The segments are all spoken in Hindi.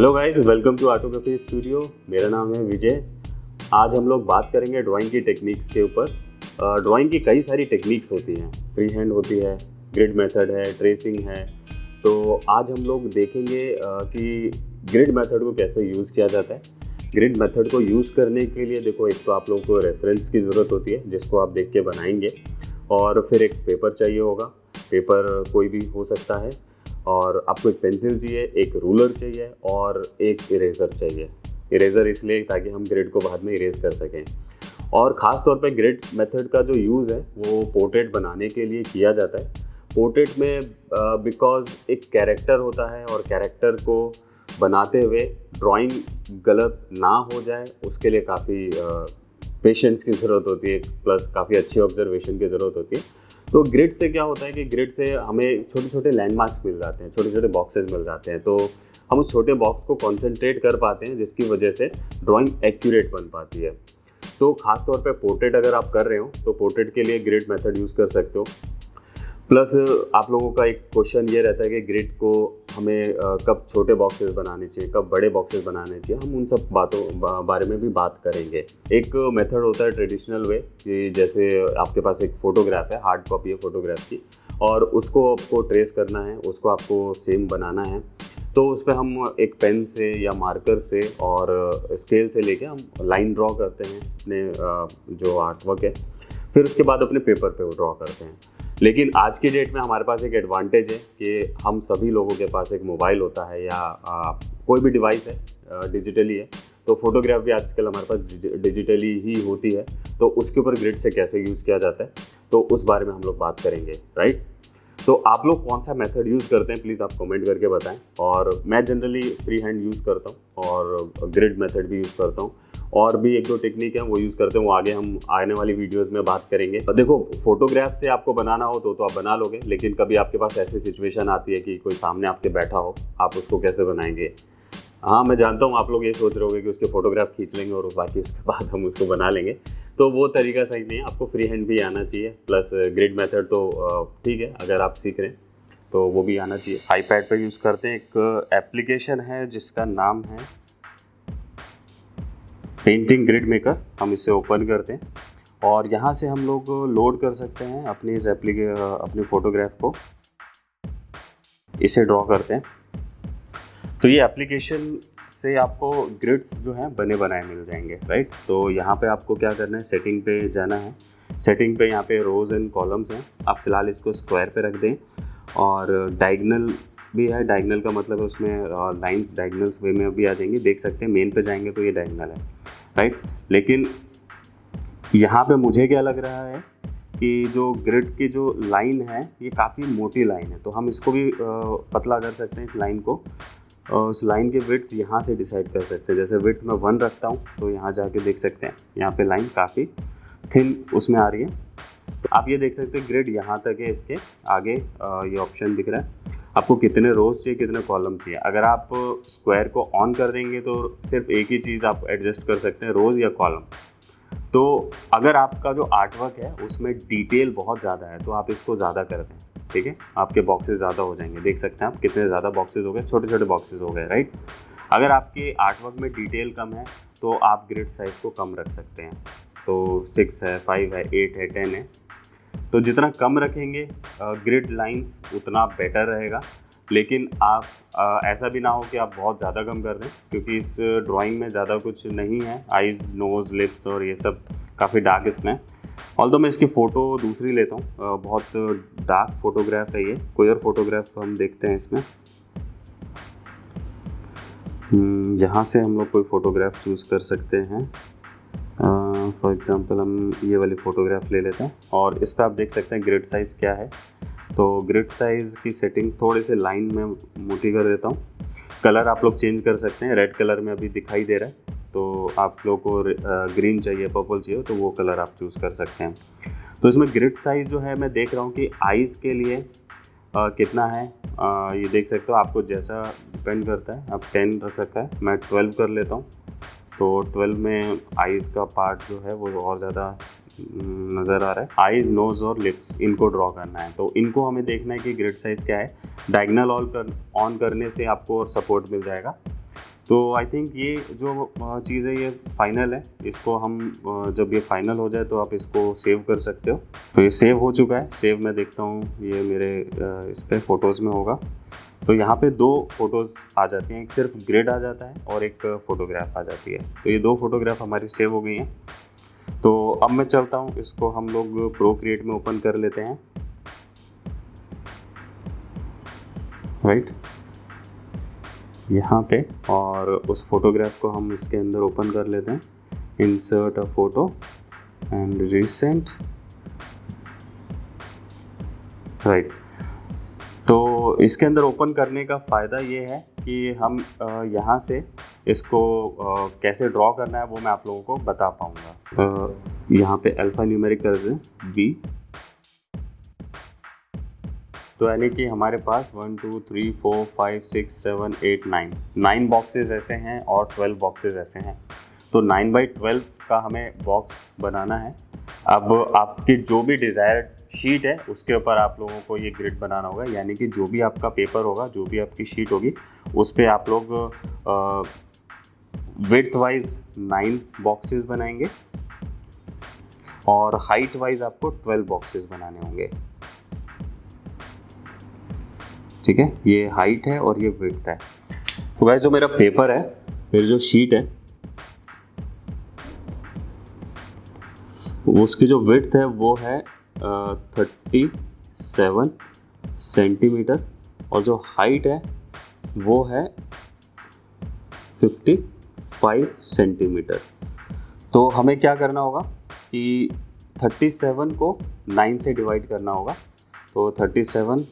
Hello guys, welcome to autography studio. मेरा नाम है विजय। आज हम लोग बात करेंगे ड्राइंग की टेक्निक्स के ऊपर। ड्राइंग की कई सारी टेक्निक्स होती हैं, फ्री हैंड होती है, ग्रिड मेथड है, ट्रेसिंग है। तो आज हम लोग देखेंगे कि ग्रिड मेथड को कैसे यूज़ किया जाता है। ग्रिड मेथड को यूज़ करने के लिए देखो, एक तो आप लोगों को रेफरेंस की ज़रूरत होती है जिसको आप देख के बनाएंगे, और फिर एक पेपर चाहिए होगा। पेपर कोई भी हो सकता है, और आपको एक पेंसिल चाहिए, एक रूलर चाहिए और एक इरेज़र चाहिए। इरेज़र इसलिए ताकि हम ग्रिड को बाद में इरेज कर सकें। और ख़ास तौर पे ग्रिड मेथड का जो यूज़ है वो पोर्ट्रेट बनाने के लिए किया जाता है। पोर्ट्रेट में बिकॉज़ एक कैरेक्टर होता है, और कैरेक्टर को बनाते हुए ड्राइंग गलत ना हो जाए उसके लिए काफ़ी पेशेंस की ज़रूरत होती है, प्लस काफ़ी अच्छी ऑब्जर्वेशन की ज़रूरत होती है। तो ग्रिड से क्या होता है कि ग्रिड से हमें छोटे छोटे लैंडमार्क्स मिल जाते हैं, छोटे छोटे बॉक्सेस मिल जाते हैं। तो हम उस छोटे बॉक्स को कंसंट्रेट कर पाते हैं, जिसकी वजह से ड्राइंग एक्यूरेट बन पाती है। तो ख़ास तौर पे पोर्ट्रेट अगर आप कर रहे हो तो पोर्ट्रेट के लिए ग्रिड मेथड यूज़ कर सकते हो। प्लस आप लोगों का एक क्वेश्चन ये रहता है कि ग्रिड को हमें कब छोटे बॉक्सेस बनाने चाहिए, कब बड़े बॉक्सेस बनाने चाहिए। हम उन सब बातों बारे में भी बात करेंगे। एक मेथड होता है ट्रेडिशनल वे, कि जैसे आपके पास एक फ़ोटोग्राफ है, हार्ड कॉपी है फ़ोटोग्राफ की, और उसको आपको ट्रेस करना है, उसको आपको सेम बनाना है। तो उस पर हम एक पेन से या मार्कर से और स्केल से लेके हम लाइन ड्रॉ करते हैं अपने जो आर्ट वर्क है, फिर उसके बाद अपने पेपर पे वो ड्रॉ करते हैं। लेकिन आज की डेट में हमारे पास एक एडवांटेज है कि हम सभी लोगों के पास एक मोबाइल होता है, या कोई भी डिवाइस है, डिजिटली है। तो फोटोग्राफ भी आजकल हमारे पास डिजिटली ही होती है। तो उसके ऊपर ग्रिड से कैसे यूज़ किया जाता है, तो उस बारे में हम लोग बात करेंगे, राइट। तो आप लोग कौन सा मेथड यूज़ करते हैं, प्लीज़ आप कमेंट करके बताएं। और मैं जनरली फ्री हैंड यूज़ करता हूं, और ग्रिड मेथड भी यूज़ करता हूं, और भी एक दो टेक्निक है वो यूज़ करते हैं, वो आगे हम आने वाली वीडियोस में बात करेंगे। देखो, फोटोग्राफ से आपको बनाना हो तो आप बना लोगे, लेकिन कभी आपके पास ऐसी सिचुएशन आती है कि कोई सामने आपके बैठा हो, आप उसको कैसे बनाएंगे। हाँ, मैं जानता हूँ आप लोग ये सोच रहे होगे कि उसके फोटोग्राफ खींच लेंगे और बाकी उसके बाद हम उसको बना लेंगे। तो वो तरीका सही नहीं है, आपको फ्री हैंड भी आना चाहिए। प्लस ग्रिड मेथड तो ठीक है, अगर आप सीख रहे हैं तो वो भी आना चाहिए। आईपैड पे यूज़ करते हैं, एक एप्लीकेशन है जिसका नाम है पेंटिंग ग्रिड मेकर। हम इसे ओपन करते हैं और यहाँ से हम लोग लोड कर सकते हैं अपनी इस अपनी फ़ोटोग्राफ को, इसे ड्रॉ करते हैं। तो ये एप्लीकेशन से आपको ग्रिड्स जो हैं बने बनाए मिल जाएंगे, राइट। तो यहाँ पे आपको क्या करना है, सेटिंग पे जाना है। सेटिंग पे यहाँ पे रोज़ एंड कॉलम्स हैं, आप फिलहाल इसको स्क्वायर पे रख दें। और डायगनल भी है, डायगनल का मतलब है उसमें लाइंस डायगनल्स वे में भी आ जाएंगी, देख सकते हैं। मेन पे जाएंगे तो ये डायगनल है, राइट। लेकिन यहाँ पे मुझे क्या लग रहा है कि जो ग्रिड की जो लाइन है ये काफ़ी मोटी लाइन है, तो हम इसको भी पतला कर सकते हैं, इस लाइन को। उस लाइन के विड्थ यहाँ से डिसाइड कर सकते हैं। जैसे विड्थ मैं 1 रखता हूँ तो यहाँ जाके देख सकते हैं, यहाँ पे लाइन काफ़ी थिन उसमें आ रही है। तो आप ये देख सकते हैं ग्रिड यहाँ तक है, इसके आगे ये ऑप्शन दिख रहा है आपको कितने रोज चाहिए, कितने कॉलम चाहिए। अगर आप स्क्वायर को ऑन कर देंगे तो सिर्फ एक ही चीज़ आप एडजस्ट कर सकते हैं, रोज या कॉलम। तो अगर आपका जो आर्ट वर्क है उसमें डिटेल बहुत ज़्यादा है तो आप इसको ज़्यादा कर दें, ठीक है। आपके बॉक्सेस ज़्यादा हो जाएंगे, देख सकते हैं आप कितने ज़्यादा बॉक्सेस हो गए, छोटे छोटे बॉक्सेस हो गए, राइट। अगर आपके आर्ट वर्क में डिटेल कम है तो आप ग्रिड साइज़ को कम रख सकते हैं। तो 6 है, 5 है, 8 है, 10 है। तो जितना कम रखेंगे ग्रिड लाइंस उतना बेटर रहेगा। लेकिन आप ऐसा भी ना हो कि आप बहुत ज़्यादा कम कर दें, क्योंकि इस ड्राइंग में ज़्यादा कुछ नहीं है। आइज़, नोज़, लिप्स और ये सब काफ़ी डार्क इसमें। ऑल्दो मैं इसकी फ़ोटो दूसरी लेता हूँ, बहुत डार्क फोटोग्राफ है ये। कोई और फोटोग्राफ हम देखते हैं इसमें। यहाँ से हम लोग कोई फ़ोटोग्राफ चूज़ कर सकते हैं। फॉर एग्ज़ाम्पल हम ये वाली फ़ोटोग्राफ ले लेते हैं, और इस पर आप देख सकते हैं ग्रिड साइज़ क्या है। तो ग्रिड साइज़ की सेटिंग थोड़ी सी लाइन में मोटी कर देता हूँ। कलर आप लोग चेंज कर सकते हैं, रेड कलर में अभी दिखाई दे रहा है, तो आप लोग को ग्रीन चाहिए, पर्पल चाहिए, तो वो कलर आप चूज़ कर सकते हैं। तो इसमें ग्रिड साइज़ जो है मैं देख रहा हूँ कि आइज़ के लिए कितना है, ये देख सकते हो। आपको जैसा डिपेंड करता है, आप 10 रख रखा है, मैं 12 कर लेता हूँ। तो 12 में आइज़ का पार्ट जो है वो और ज़्यादा नज़र आ रहा है। आइज़, नोज़ और लिप्स, इनको ड्रॉ करना है। तो इनको हमें देखना है कि ग्रिड साइज़ क्या है। डायगनल ऑन करने से आपको और सपोर्ट मिल जाएगा। तो आई थिंक ये जो चीज़ है ये फाइनल है। इसको हम जब ये फाइनल हो जाए तो आप इसको सेव कर सकते हो। तो ये सेव हो चुका है। सेव मैं देखता हूँ ये मेरे इस पे फ़ोटोज़ में होगा। तो यहाँ पे 2 फोटोज़ आ जाती हैं, एक सिर्फ ग्रिड आ जाता है और एक फ़ोटोग्राफ आ जाती है। तो ये 2 फोटोग्राफ हमारी सेव हो गई हैं। तो अब मैं चलता हूँ, इसको हम लोग प्रोक्रिएट में ओपन कर लेते हैं, राइट, यहाँ पे। और उस फोटोग्राफ को हम इसके अंदर ओपन कर लेते हैं, insert a photo and recent, right. तो इसके अंदर ओपन करने का फ़ायदा ये है कि हम यहाँ से इसको कैसे ड्रॉ करना है वो मैं आप लोगों को बता पाऊँगा। यहाँ पे अल्फ़ा न्यूमेरिक कर दें B। तो यानी कि हमारे पास 1 2 3 4 5 6 7 8 9 बॉक्सेस ऐसे हैं और 12 बॉक्सेस ऐसे हैं। तो 9x12 का हमें बॉक्स बनाना है। अब आपकी जो भी डिज़ायर्ड शीट है उसके ऊपर आप लोगों को ये ग्रिड बनाना होगा, यानी कि जो भी आपका पेपर होगा, जो भी आपकी शीट होगी, उस पर आप लोग विड्थ वाइज 9 बॉक्सेस बनाएंगे और हाइट वाइज आपको 12 बॉक्सेस बनाने होंगे। ठीक है, ये हाइट है और ये विड्थ है। तो गाइस जो मेरा पेपर है, मेरी जो शीट है, उसकी जो विड्थ है वो है 37 सेंटीमीटर और जो हाइट है वो है 55 सेंटीमीटर। तो हमें क्या करना होगा कि 37 को 9 से डिवाइड करना होगा। तो 37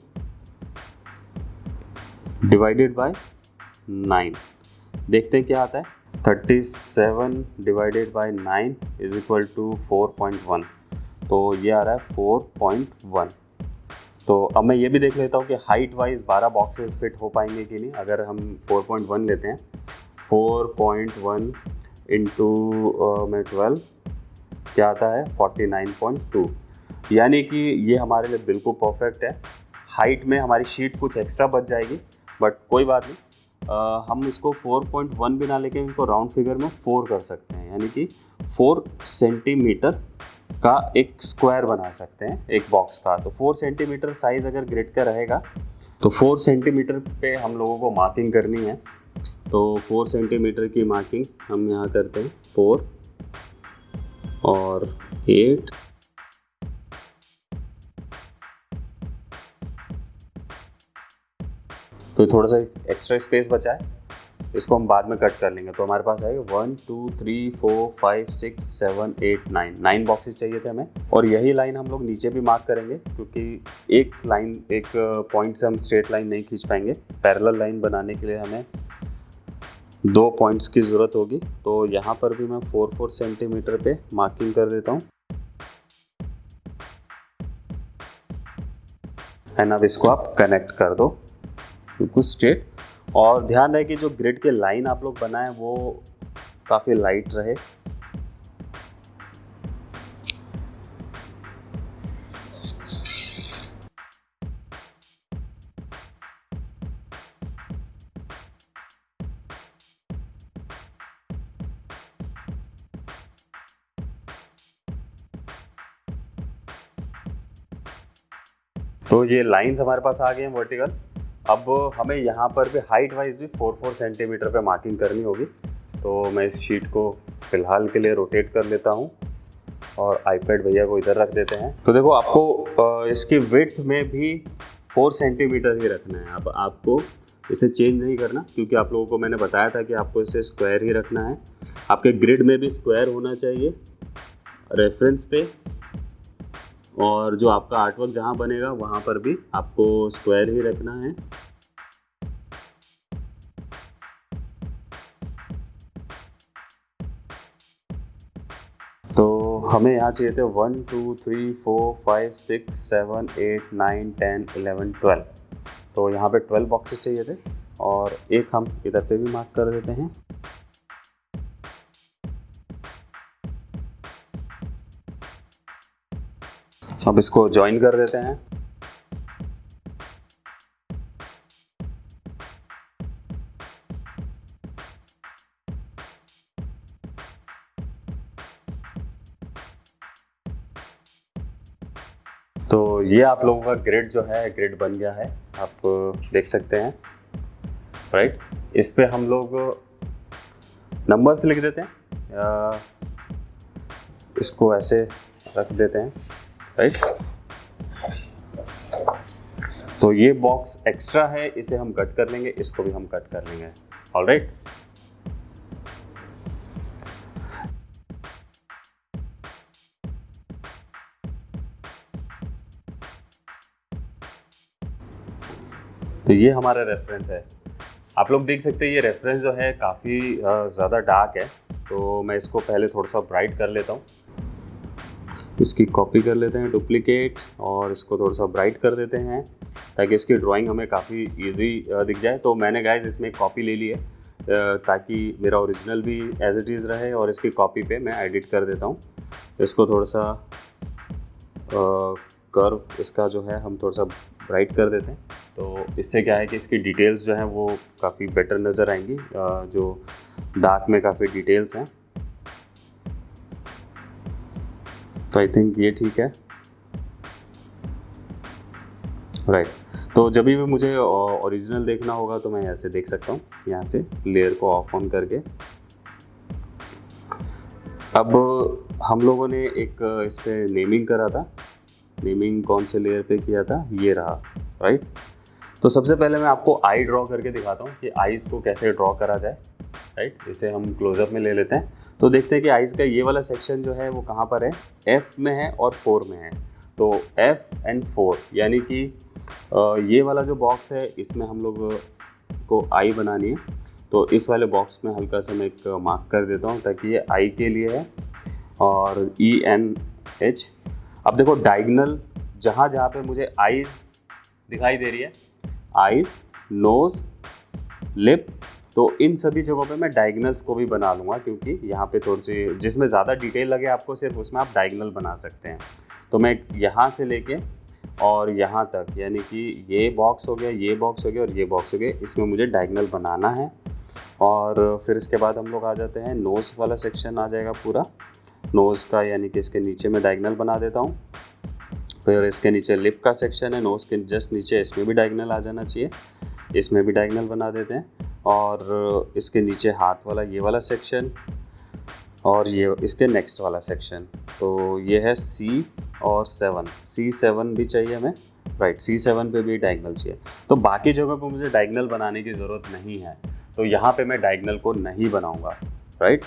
डिवाइडेड बाय 9, देखते हैं क्या आता है। 37 divided by 9 is equal to 4.1। तो ये आ रहा है 4.1। तो अब मैं ये भी देख लेता हूँ कि हाइट वाइज 12 बॉक्सेस फिट हो पाएंगे कि नहीं। अगर हम 4.1 लेते हैं, 4.1 इंटू में 12 क्या आता है 49.2, यानी कि ये हमारे लिए बिल्कुल परफेक्ट है। हाइट में हमारी शीट कुछ एक्स्ट्रा बच जाएगी, बट कोई बात नहीं, हम इसको 4.1 भी ना लेके इसको राउंड फिगर में 4 कर सकते हैं, यानी कि 4 सेंटीमीटर का एक स्क्वायर बना सकते हैं एक बॉक्स का। तो 4 सेंटीमीटर साइज़ अगर ग्रिड का रहेगा तो 4 सेंटीमीटर पे हम लोगों को मार्किंग करनी है। तो 4 सेंटीमीटर की मार्किंग हम यहाँ करते हैं 4 और 8। तो थोड़ा सा एक्स्ट्रा स्पेस बचा है, इसको हम बाद में कट कर लेंगे। तो हमारे पास आएगा 1 2 3 4 5 6 7 8 9 बॉक्सेस चाहिए थे हमें। और यही लाइन हम लोग नीचे भी मार्क करेंगे, क्योंकि एक पॉइंट से हम स्ट्रेट लाइन नहीं खींच पाएंगे। पैरेलल लाइन बनाने के लिए हमें 2 पॉइंट्स की ज़रूरत होगी। तो यहाँ पर भी मैं 4 सेंटीमीटर पे मार्किंग कर देता हूँ। एंड अब इसको आप कनेक्ट कर दो बिल्कुल स्ट्रेट। और ध्यान रहे कि जो ग्रिड के लाइन आप लोग बनाएं वो काफ़ी लाइट रहे। तो ये लाइंस हमारे पास आ गए हैं वर्टिकल। अब हमें यहाँ पर भी हाइट वाइज भी 4 सेंटीमीटर पे मार्किंग करनी होगी। तो मैं इस शीट को फ़िलहाल के लिए रोटेट कर लेता हूँ और आईपैड भैया को इधर रख देते हैं। तो देखो, आपको इसकी विड्थ में भी 4 सेंटीमीटर ही रखना है। अब आपको इसे चेंज नहीं करना, क्योंकि आप लोगों को मैंने बताया था कि आपको इसे स्क्वायर ही रखना है। आपके ग्रिड में भी स्क्वायर होना चाहिए रेफरेंस पे, और जो आपका आर्टवर्क जहाँ बनेगा वहाँ पर भी आपको स्क्वायर ही रखना है। तो हमें यहाँ चाहिए थे 1 2 3 4 5 6 7 8 9 10 11 12। तो यहाँ पे 12 बॉक्सेस चाहिए थे और एक हम इधर पे भी मार्क कर देते हैं। अब इसको ज्वाइन कर देते हैं। तो ये आप लोगों का ग्रिड जो है ग्रिड बन गया है, आप देख सकते हैं, राइट। इस पे हम लोग नंबर्स लिख देते हैं, इसको ऐसे रख देते हैं, राइट। तो ये बॉक्स एक्स्ट्रा है, इसे हम कट कर लेंगे, इसको भी हम कट कर लेंगे, ऑलराइट। तो ये हमारा रेफरेंस है, आप लोग देख सकते हैं। ये रेफरेंस जो है काफ़ी ज़्यादा डार्क है, तो मैं इसको पहले थोड़ा सा ब्राइट कर लेता हूँ। इसकी कॉपी कर लेते हैं डुप्लीकेट, और इसको थोड़ा सा ब्राइट कर देते हैं ताकि इसकी ड्राइंग हमें काफ़ी इजी दिख जाए। तो मैंने गाइस इसमें एक कॉपी ले ली है ताकि मेरा ओरिजिनल भी एज इट इज़ रहे, और इसकी कॉपी पे मैं एडिट कर देता हूँ। इसको थोड़ा सा कर्व इसका जो है हम थोड़ा सा ब्राइट कर देते हैं, तो इससे क्या है कि इसकी डिटेल्स जो हैं वो काफ़ी बेटर नज़र आएंगी, जो डार्क में काफ़ी डिटेल्स हैं। तो आई थिंक ये ठीक है, राइट। तो जब भी मुझे ओरिजिनल देखना होगा तो मैं ऐसे देख सकता हूँ, यहाँ से लेयर को ऑफ ऑन करके। अब हम लोगों ने एक इस पर नेमिंग करा था, नेमिंग कौन से लेयर पे किया था, ये रहा, राइट। तो सबसे पहले मैं आपको आई ड्रॉ करके दिखाता हूँ कि आईज़ को कैसे ड्रॉ करा जाए, राइट। इसे हम क्लोजअप में ले लेते हैं, तो देखते हैं कि आईज़ का ये वाला सेक्शन जो है वो कहाँ पर है, एफ में है और 4 में है। तो एफ एंड 4 यानी कि ये वाला जो बॉक्स है इसमें हम लोग को आई बनानी है। तो इस वाले बॉक्स में हल्का सा मैं एक मार्क कर देता हूँ ताकि ये आई के लिए है, और ENH। अब देखो डायगनल जहाँ जहाँ पे मुझे आईज़ दिखाई दे रही है, आईज़, नोज़, लिप, तो इन सभी जगहों पे मैं डायगनल्स को भी बना लूँगा, क्योंकि यहाँ पे थोड़ी सी जिसमें ज़्यादा डिटेल लगे आपको सिर्फ उसमें आप डायगनल बना सकते हैं। तो मैं यहाँ से लेके और यहाँ तक, यानी कि ये बॉक्स हो गया, ये बॉक्स हो गया और ये बॉक्स हो गया, इसमें मुझे डायगनल बनाना है। और फिर इसके बाद हम लोग आ जाते हैं, नोज़ वाला सेक्शन आ जाएगा पूरा, नोज़ का, यानी कि इसके नीचे मैं डायगनल बना देता हूँ। फिर इसके नीचे लिप का सेक्शन है, नोज़ के जस्ट नीचे, इसमें भी डायगनल आ जाना चाहिए, इसमें भी डायगनल बना देते हैं। और इसके नीचे हाथ वाला ये वाला सेक्शन, और ये इसके नेक्स्ट वाला सेक्शन। तो ये है C और 7, C7 भी चाहिए हमें, राइट। C7 पे भी डायगनल चाहिए। तो बाकी जगह पे मुझे डायगनल बनाने की ज़रूरत नहीं है, तो यहाँ पे मैं डायगनल को नहीं बनाऊँगा, राइट।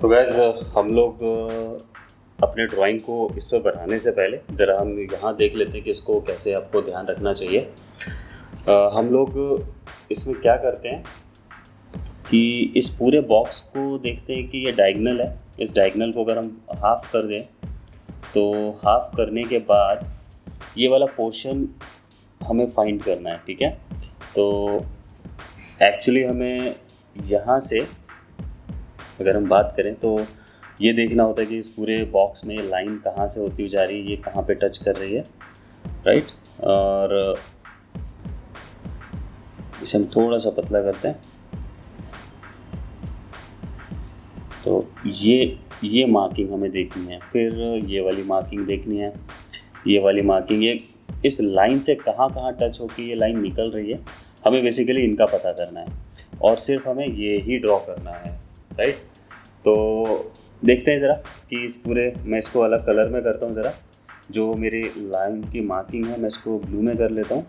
तो गैस हम लोग अपने ड्राइंग को इस पर बनाने से पहले ज़रा हम यहाँ देख लेते हैं कि इसको कैसे आपको ध्यान रखना चाहिए। हम लोग इसमें क्या करते हैं कि इस पूरे बॉक्स को देखते हैं कि ये डायगनल है, इस डायगनल को अगर हम हाफ़ कर दें तो हाफ़ करने के बाद ये वाला पोर्शन हमें फाइंड करना है, ठीक है। तो एक्चुअली हमें यहाँ से अगर हम बात करें तो ये देखना होता है कि इस पूरे बॉक्स में ये लाइन कहाँ से होती हुई जा रही है, ये कहाँ पे टच कर रही है, राइट। और इसे हम थोड़ा सा पतला करते हैं, तो ये मार्किंग हमें देखनी है। फिर ये वाली मार्किंग देखनी है, ये वाली मार्किंग, ये इस लाइन से कहाँ कहाँ टच होकर ये लाइन निकल रही है, हमें बेसिकली इनका पता करना है, और सिर्फ हमें ये ही ड्रॉ करना है, राइट। तो देखते हैं ज़रा कि इस पूरे, मैं इसको अलग कलर में करता हूँ ज़रा, जो मेरी लाइन की मार्किंग है मैं इसको ब्लू में कर लेता हूँ।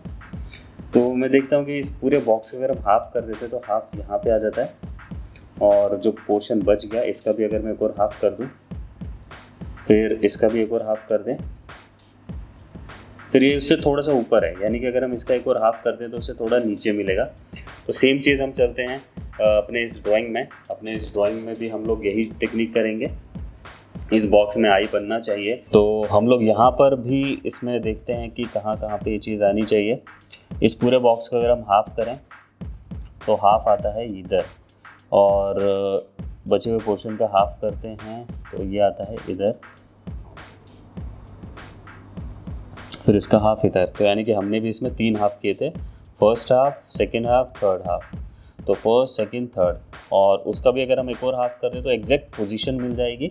तो मैं देखता हूँ कि इस पूरे बॉक्स को अगर हम हाफ़ कर देते तो हाफ़ यहाँ पे आ जाता है, और जो पोर्शन बच गया इसका भी अगर मैं एक और हाफ़ कर दूँ, फिर इसका भी एक और हाफ़ कर दें, फिर ये उससे थोड़ा सा ऊपर है, यानी कि अगर हम इसका एक और हाफ़ कर दें तो उससे थोड़ा नीचे मिलेगा। तो सेम चीज़ हम चलते हैं अपने इस ड्राइंग में भी हम लोग यही टेक्निक करेंगे। इस बॉक्स में आई बनना चाहिए। तो हम लोग यहाँ पर भी इसमें देखते हैं कि कहाँ कहाँ पे ये चीज़ आनी चाहिए। इस पूरे बॉक्स को अगर हम हाफ़ करें तो हाफ़ आता है इधर, और बचे हुए पोर्शन का हाफ़ करते हैं तो ये आता है इधर, फिर इसका हाफ़ इधर। तो यानी कि हमने भी इसमें 3 हाफ़ किए थे, first half, second half, third half. तो फर्स्ट, सेकेंड, थर्ड, और उसका भी अगर हम एक और हाफ़ कर दें तो एग्जैक्ट पोजीशन मिल जाएगी।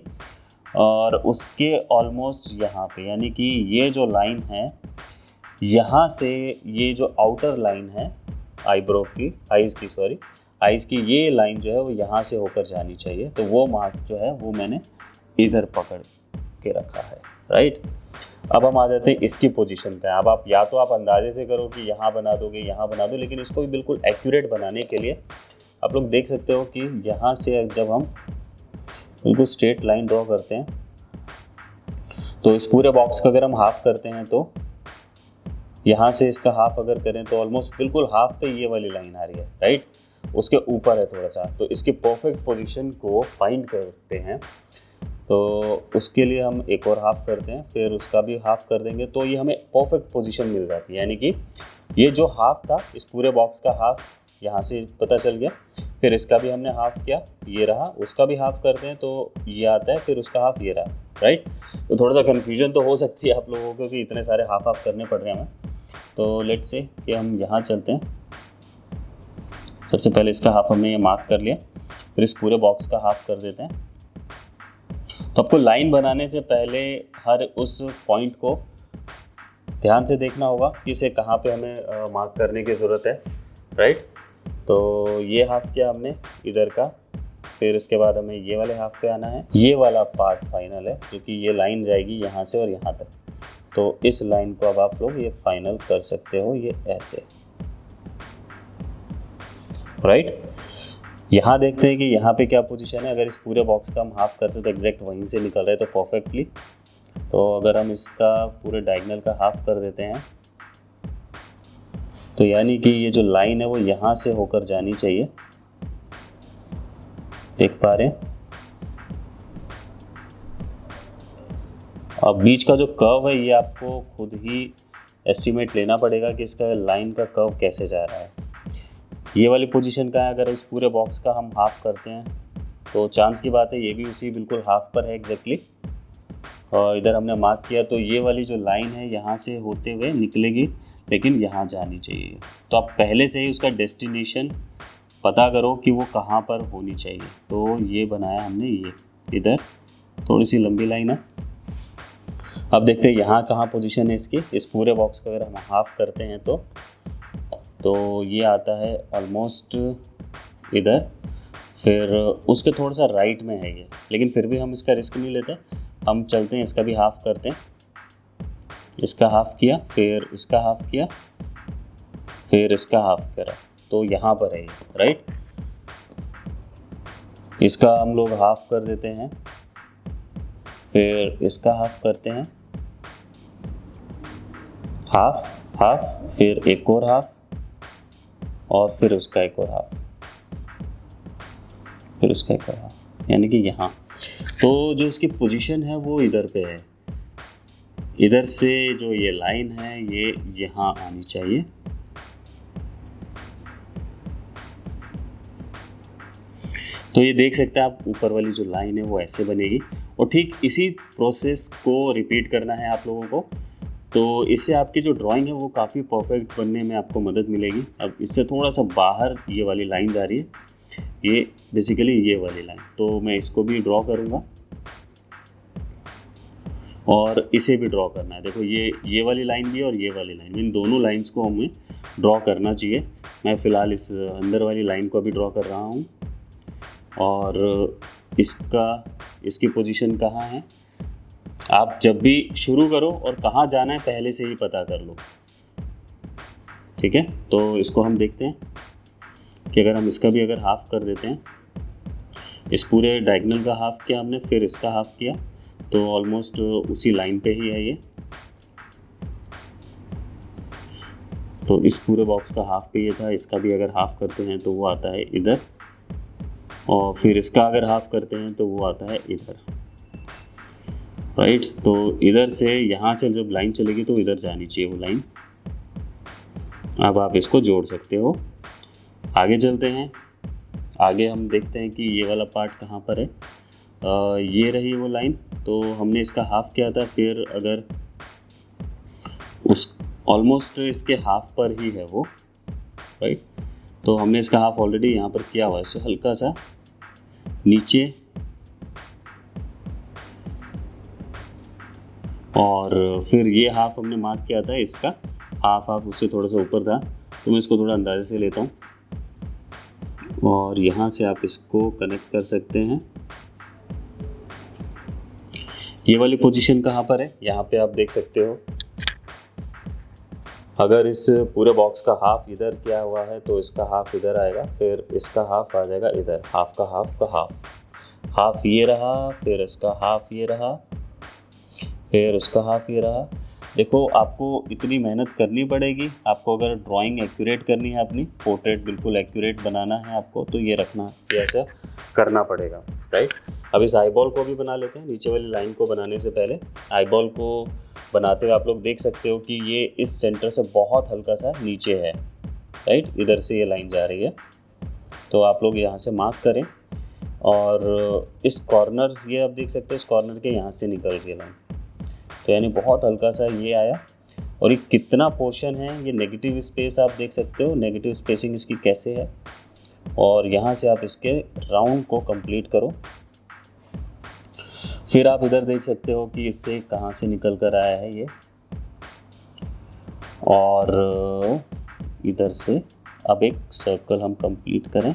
और उसके ऑलमोस्ट यहाँ पे, यानी कि ये जो लाइन है यहाँ से, ये जो आउटर लाइन है आईब्रो की, आइज़ की ये लाइन जो है वो यहाँ से होकर जानी चाहिए। तो वो मार्क जो है वो मैंने इधर पकड़ के रखा है, राइट। अब हम आ जाते हैं इसकी पोजीशन पे। अब आप या तो आप अंदाजे से करो कि यहाँ बना दोगे, यहाँ बना दो, लेकिन इसको भी बिल्कुल एक्यूरेट बनाने के लिए आप लोग देख सकते हो कि यहाँ से जब हम बिल्कुल स्ट्रेट लाइन ड्रॉ करते हैं तो इस पूरे बॉक्स का अगर हम हाफ़ करते हैं तो यहाँ से इसका हाफ़ अगर करें तो ऑलमोस्ट बिल्कुल हाफ़ पे ये वाली लाइन आ रही है, राइट। उसके ऊपर है थोड़ा सा, तो इसकी परफेक्ट पोजीशन को फाइंड करते हैं। तो उसके लिए हम एक और हाफ़ करते हैं, फिर उसका भी हाफ़ कर देंगे तो ये हमें परफेक्ट पोजीशन मिल जाती है। यानी कि ये जो हाफ़ था, इस पूरे बॉक्स का हाफ़ यहाँ से पता चल गया, फिर इसका भी हमने हाफ़ किया, ये रहा, उसका भी हाफ़ करते हैं तो ये आता है, फिर उसका हाफ़ ये रहा, राइट। तो थोड़ा सा कन्फ्यूजन तो हो सकती है आप लोगों को कि इतने सारे हाफ़ करने पड़ रहे हैं हमें। तो लेट्स से कि हम यहाँ चलते हैं। सबसे पहले इसका हाफ़ हमने ये मार्क कर लिया, फिर इस पूरे बॉक्स का हाफ़ कर देते हैं। तो आपको लाइन बनाने से पहले हर उस पॉइंट को ध्यान से देखना होगा कि इसे कहाँ पे हमें मार्क करने की ज़रूरत है, राइट। तो ये हाफ़ किया हमने इधर का, फिर इसके बाद हमें ये वाले हाफ़ पे आना है। ये वाला पार्ट फाइनल है क्योंकि ये लाइन जाएगी यहाँ से और यहाँ तक। तो इस लाइन को अब आप लोग ये फाइनल कर सकते हो, ये ऐसे, राइट। यहाँ देखते हैं कि यहाँ पे क्या पोजीशन है। अगर इस पूरे बॉक्स का हम हाफ़ करते तो एग्जैक्ट वहीं से निकल रहा है तो परफेक्टली। तो अगर हम इसका पूरे डायगोनल का हाफ़ कर देते हैं तो यानी कि ये जो लाइन है वो यहाँ से होकर जानी चाहिए, देख पा रहे हैं। अब बीच का जो कर्व है ये आपको खुद ही एस्टिमेट लेना पड़ेगा कि इसका लाइन का कर्व कैसे जा रहा है। ये वाली पोजीशन का है, अगर इस पूरे बॉक्स का हम हाफ़ करते हैं तो चांस की बात है ये भी उसी बिल्कुल हाफ़ पर है एग्जैक्टली। और इधर हमने मार्क किया तो ये वाली जो लाइन है यहाँ से होते हुए निकलेगी, लेकिन यहाँ जानी चाहिए। तो आप पहले से ही उसका डेस्टिनेशन पता करो कि वो कहाँ पर होनी चाहिए। तो ये बनाया हमने, ये इधर थोड़ी सी लंबी लाइन है। अब देखते हैं यहाँ कहाँ पोजीशन है इसकी। इस पूरे बॉक्स को अगर हम हाफ़ करते हैं तो ये आता है ऑलमोस्ट इधर, फिर उसके थोड़ा सा राइट में है ये, लेकिन फिर भी हम इसका रिस्क नहीं लेते, हम चलते हैं, इसका भी हाफ़ करते हैं। इसका हाफ़ किया, फिर इसका हाफ़ किया, फिर इसका हाफ़ करा, तो यहाँ पर है ये, राइट। इसका हम लोग हाफ़ कर देते हैं, फिर इसका हाफ़ करते हैं, हाफ़, फिर एक और हाफ़, और फिर उसका एक और हाफ़, फिर उसका एक और हाफ़, यानी कि यहाँ। तो जो इसकी पोजीशन है वो इधर पे है। इधर से जो ये लाइन है ये यहाँ आनी चाहिए। तो ये देख सकते हैं आप, ऊपर वाली जो लाइन है वो ऐसे बनेगी, और ठीक इसी प्रोसेस को रिपीट करना है आप लोगों को। तो इससे आपकी जो ड्राइंग है वो काफ़ी परफेक्ट बनने में आपको मदद मिलेगी। अब इससे थोड़ा सा बाहर ये वाली लाइन जा रही है, ये बेसिकली ये वाली लाइन, तो मैं इसको भी ड्रॉ करूँगा और इसे भी ड्रॉ करना है। देखो ये वाली लाइन भी है और ये वाली लाइन, इन दोनों लाइंस को हमें ड्रॉ करना चाहिए। मैं फ़िलहाल इस अंदर वाली लाइन को अभी ड्रॉ कर रहा हूँ, और इसकी पोजीशन कहाँ है। आप जब भी शुरू करो और कहाँ जाना है पहले से ही पता कर लो, ठीक है। तो इसको हम देखते हैं कि अगर हम इसका भी अगर हाफ़ कर देते हैं, इस पूरे डायगोनल का हाफ़ किया हमने, फिर इसका हाफ़ किया, तो ऑलमोस्ट उसी लाइन पे ही है ये। तो इस पूरे बॉक्स का हाफ़ पे ये था, इसका भी अगर हाफ़ करते हैं तो वो आता है इधर, और फिर इसका अगर हाफ़ करते हैं तो वो आता है इधर। राइट। तो इधर से यहाँ से जब लाइन चलेगी तो इधर जानी चाहिए वो लाइन। अब आप इसको जोड़ सकते हो। आगे चलते हैं। आगे हम देखते हैं कि ये वाला पार्ट कहाँ पर है। ये रही वो लाइन, तो हमने इसका हाफ किया था। फिर अगर उस ऑलमोस्ट इसके हाफ पर ही है वो, राइट। तो हमने इसका हाफ ऑलरेडी यहाँ पर किया हुआ है। इसे हल्का सा नीचे और फिर ये हाफ हमने मार्क किया था, इसका हाफ उससे थोड़ा सा ऊपर था, तो मैं इसको थोड़ा अंदाजे से लेता हूँ और यहाँ से आप इसको कनेक्ट कर सकते हैं। ये वाली पोजीशन कहाँ पर है, यहाँ पे आप देख सकते हो। अगर इस पूरे बॉक्स का हाफ इधर किया हुआ है तो इसका हाफ इधर आएगा, फिर इसका हाफ आ जाएगा इधर, हाफ का हाफ ये रहा, फिर इसका हाफ ये रहा, फिर उसका हाफ ये रहा। देखो आपको इतनी मेहनत करनी पड़ेगी। आपको अगर ड्राइंग एक्यूरेट करनी है, अपनी पोर्ट्रेट बिल्कुल एक्यूरेट बनाना है आपको, तो ये रखना, ये ऐसा करना पड़ेगा, राइट। अब इस आईबॉल को भी बना लेते हैं। नीचे वाली लाइन को बनाने से पहले आईबॉल को बनाते हुए आप लोग देख सकते हो कि ये इस सेंटर से बहुत हल्का सा नीचे है, राइट। इधर से ये लाइन जा रही है, तो आप लोग यहाँ से मार्क करें और इस कॉर्नर, ये आप देख सकते हो इस कॉर्नर के यहाँ से निकल रही है लाइन, तो यानी बहुत हल्का सा ये आया। और ये कितना पोर्शन है, ये नेगेटिव स्पेस आप देख सकते हो, नेगेटिव स्पेसिंग इसकी कैसे है। और यहाँ से आप इसके राउंड को कंप्लीट करो। फिर आप इधर देख सकते हो कि इससे कहाँ से निकल कर आया है ये, और इधर से अब एक सर्कल हम कंप्लीट करें।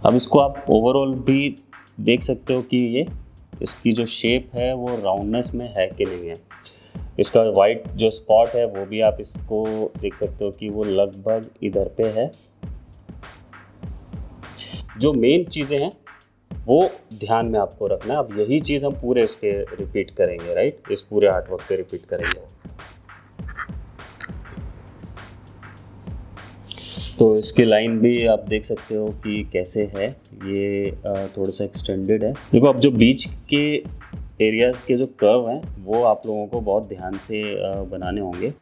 अब इसको आप ओवरऑल भी देख सकते हो कि ये इसकी जो शेप है वो राउंडनेस में है कि नहीं है। इसका वाइट जो स्पॉट है वो भी आप इसको देख सकते हो कि वो लगभग इधर पे है। जो मेन चीज़ें हैं वो ध्यान में आपको रखना है। अब यही चीज़ हम पूरे इस पे रिपीट करेंगे, राइट, इस पूरे आर्टवर्क पे रिपीट करेंगे। तो इसकी लाइन भी आप देख सकते हो कि कैसे है, ये थोड़ा सा एक्सटेंडेड है। देखो अब जो बीच के एरियाज़ के जो कर्व हैं वो आप लोगों को बहुत ध्यान से बनाने होंगे।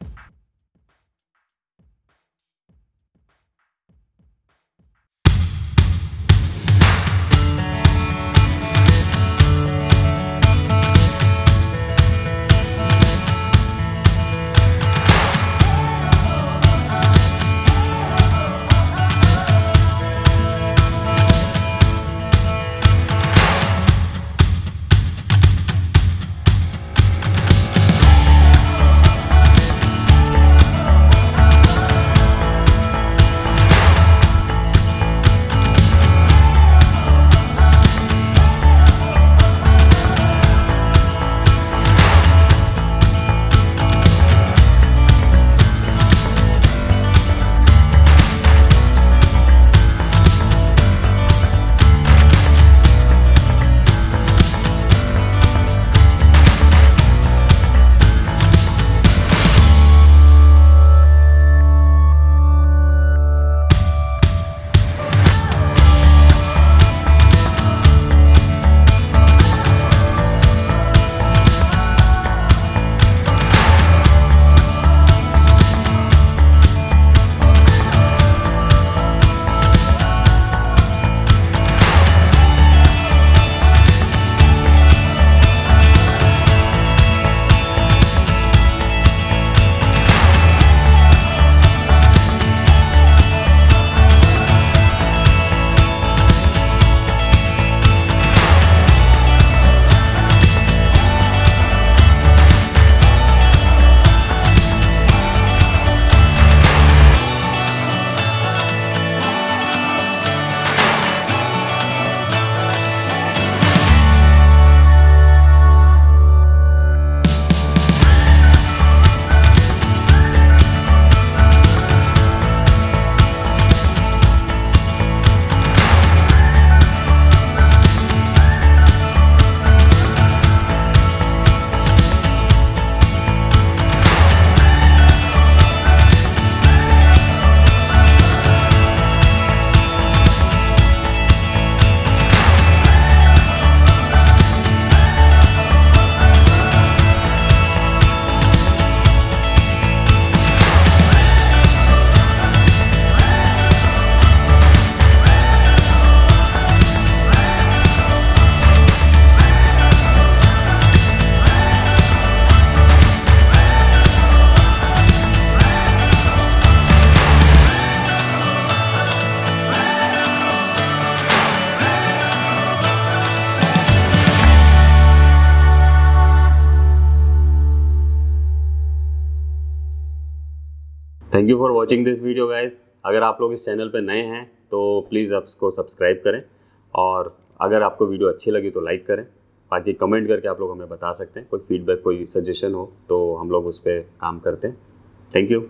Thank you for watching this video guys. अगर आप लोग इस चैनल पर नए हैं तो प्लीज़ आपको सब्सक्राइब करें, और अगर आपको वीडियो अच्छी लगी तो लाइक करें। बाकी कमेंट करके आप लोग हमें बता सकते हैं, कोई फीडबैक कोई सजेशन हो तो हम लोग उस पर काम करते हैं। Thank you.